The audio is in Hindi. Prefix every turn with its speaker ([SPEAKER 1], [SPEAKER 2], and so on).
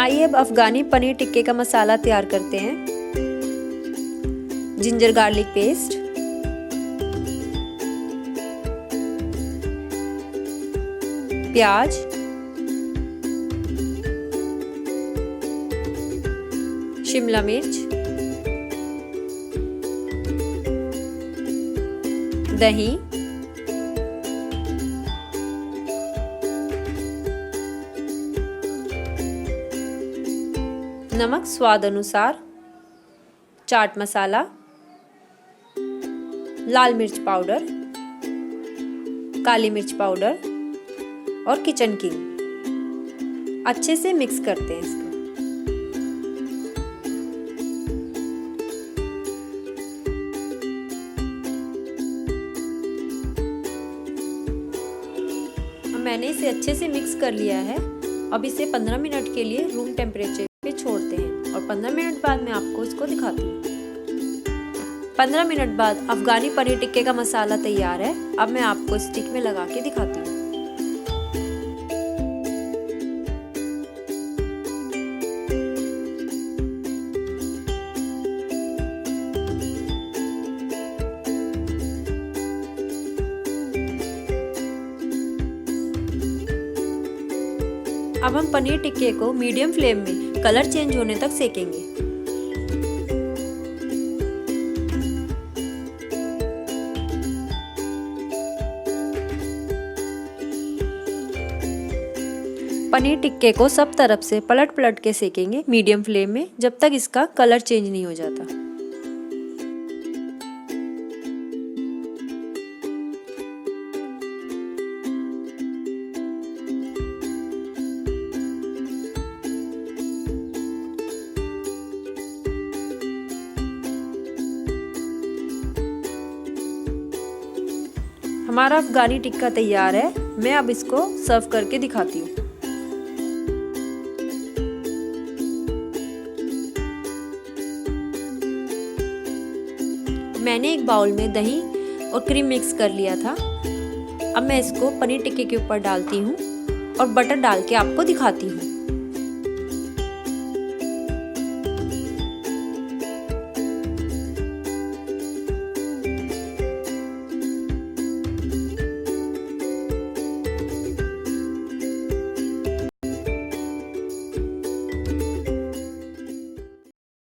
[SPEAKER 1] आइए अब अफगानी पनीर टिक्के का मसाला तैयार करते हैं। जिंजर गार्लिक पेस्ट, प्याज, शिमला मिर्च, दही, नमक स्वाद अनुसार, चाट मसाला, लाल मिर्च पाउडर, काली मिर्च पाउडर और किचन किंग। अच्छे से मिक्स करते हैं इसको। मैंने इसे अच्छे से मिक्स कर लिया है। अब इसे 15 मिनट के लिए रूम टेम्परेचर पे छोड़ते हैं और 15 मिनट बाद मैं आपको इसको दिखाती हूँ। 15 मिनट बाद अफगानी पनीर टिक्के का मसाला तैयार है। अब मैं आपको स्टिक में लगा के दिखाती हूँ। अब हम पनीर टिक्के को मीडियम फ्लेम में कलर चेंज होने तक सेकेंगे। पनीर टिक्के को सब तरफ से पलट पलट के सेकेंगे मीडियम फ्लेम में, जब तक इसका कलर चेंज नहीं हो जाता। हमारा अफगानी टिक्का तैयार है। मैं अब इसको सर्व करके दिखाती हूँ। मैंने एक बाउल में दही और क्रीम मिक्स कर लिया था। अब मैं इसको पनीर टिक्के के ऊपर डालती हूँ और बटर डाल के आपको दिखाती हूँ।